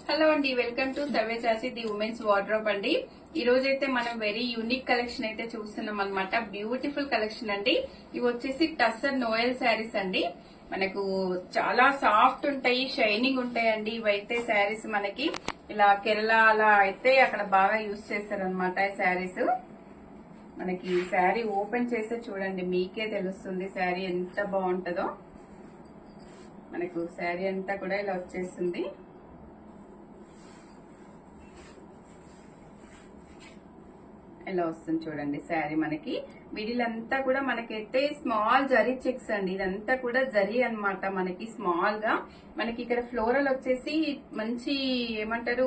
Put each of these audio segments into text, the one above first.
Hello అండి, welcome to Savyasachi the women's wardrobe అండి. ఈ రోజైతే మనం వెరీ యూనిక్ కలెక్షన్ అయితే చూస్తున్నాం అనమాట. బ్యూటిఫుల్ కలెక్షన్ అండి. ఇవి వచ్చేసి టస్సర్ నోయల్ శారీస్ అండి. మనకు చాలా సాఫ్ట్ ఉంటాయి, షైనింగ్ ఉంటాయండి. ఇవైతే శారీస్ మనకి ఇలా కేరళ అలా అయితే అక్కడ బాగా యూజ్ చేస్తారనమాట ఈ శారీస్. మనకి శారీ ఓపెన్ చేస్తే చూడండి, మీకే తెలుస్తుంది శారీ ఎంత బాగుంటుందో. మనకు శారీ అంతా కూడా ఇలా వచ్చేస్తుంది. ఇలా వస్తుంది చూడండి శారీ. మనకి మిడిల్ అంతా కూడా మనకైతే స్మాల్ జరీ చెక్స్ అండి. ఇదంతా కూడా జరీ అన్నమాట. మనకి స్మాల్ గా మనకి ఇక్కడ ఫ్లోరల్ వచ్చేసి మంచి ఏమంటారు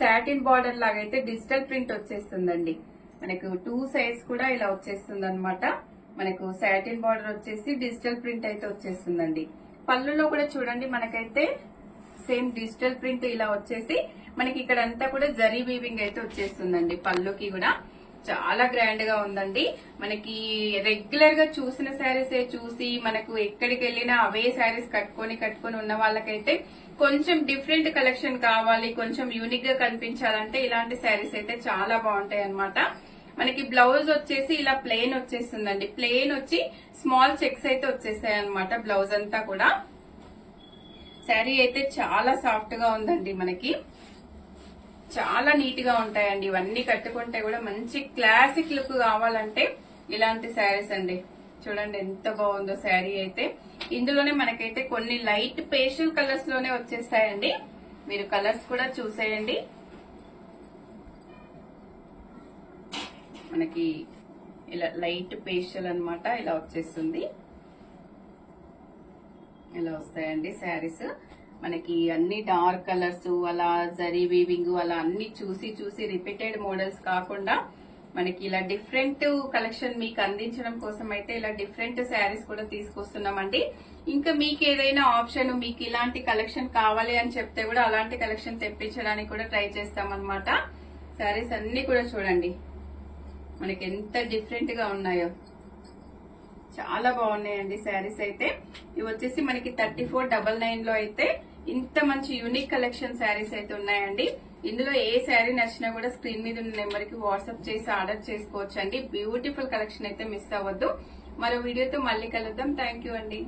సాటిన్ బార్డర్ లాగా అయితే డిజిటల్ ప్రింట్ వచ్చేస్తుందండి. మనకు 2 సైడ్స్ కూడా ఇలా వచ్చేస్తుంది అనమాట. మనకు సాటిన్ బార్డర్ వచ్చేసి డిజిటల్ ప్రింట్ అయితే వచ్చేస్తుందండి. పళ్ళులో కూడా చూడండి మనకైతే సేమ్ డిజిటల్ ప్రింట్ ఇలా వచ్చేసి మనకి ఇక్కడ అంతా కూడా జరీ వీవింగ్ అయితే వచ్చేస్తుందండి. పళ్ళుకి కూడా చాలా గ్రాండ్ గా ఉందండి. మనకి రెగ్యులర్ గా చూసిన శారీస్ చూసి మనకు ఎక్కడికి వెళ్ళినా అవే శారీస్ కట్టుకొని ఉన్న వాళ్ళకైతే కొంచెం డిఫరెంట్ కలెక్షన్ కావాలి, కొంచెం యూనిక్ గా కనిపించాలంటే ఇలాంటి శారీస్ అయితే చాలా బాగుంటాయి అన్నమాట. మనకి బ్లౌజ్ వచ్చేసి ఇలా ప్లెయిన్ వచ్చేస్తుందండి. ప్లెయిన్ వచ్చి స్మాల్ చెక్స్ అయితే వచ్చేస్తాయి అనమాట బ్లౌజ్ అంతా కూడా. శారీ అయితే చాలా సాఫ్ట్ గా ఉందండి. మనకి చాలా నీట్ గా ఉంటాయండి. ఇవన్నీ కట్టుకుంటే కూడా మంచి క్లాసిక్ లుక్ కావాలంటే ఇలాంటి శారీస్ అండి. చూడండి ఎంత బాగుందో శారీ అయితే. ఇందులోనే మనకైతే కొన్ని లైట్ పేస్టల్ కలర్స్ లోనే వచ్చేస్తాయండి. మీరు కలర్స్ కూడా చూసేయండి. మనకి ఇలా లైట్ పేస్టల్ అన్నమాట. ఇలా వచ్చేస్తుంది. ఇలా వస్తాయండి శారీస్. మనకి అన్ని డార్క్ కలర్స్ అలా జరీ వీవింగ్ అలా అన్ని చూసి రిపీటెడ్ మోడల్స్ కాకుండా మనకి ఇలా డిఫరెంట్ కలెక్షన్ మీకు అందించడం కోసం అయితే ఇలా డిఫరెంట్ శారీస్ కూడా తీసుకొస్తున్నామండి. ఇంకా మీకు ఏదైనా ఆప్షన్ మీకు ఇలాంటి కలెక్షన్ కావాలి అని చెప్తే కూడా అలాంటి కలెక్షన్ తెప్పించడానికి కూడా ట్రై చేస్తామన్నమాట. శారీస్ అన్ని కూడా చూడండి మనకి ఎంత డిఫరెంట్ గా ఉన్నాయో. చాలా బాగున్నాయండి శారీస్ అయితే. ఇవి వచ్చేసి మనకి 3499 లో అయితే ఇంత మంచి యూనిక్ కలెక్షన్ శారీస్ అయితే ఉన్నాయండి. ఇందులో ఏ శారీ నచ్చినా కూడా స్క్రీన్ మీద ఉన్న నెంబర్ కి వాట్సాప్ చేసి ఆర్డర్ చేసుకోవచ్చు అండి. బ్యూటిఫుల్ కలెక్షన్ అయితే మిస్ అవ్వద్దు. మరో వీడియోతో మళ్ళీ కలుద్దాం. థ్యాంక్ యూ అండి.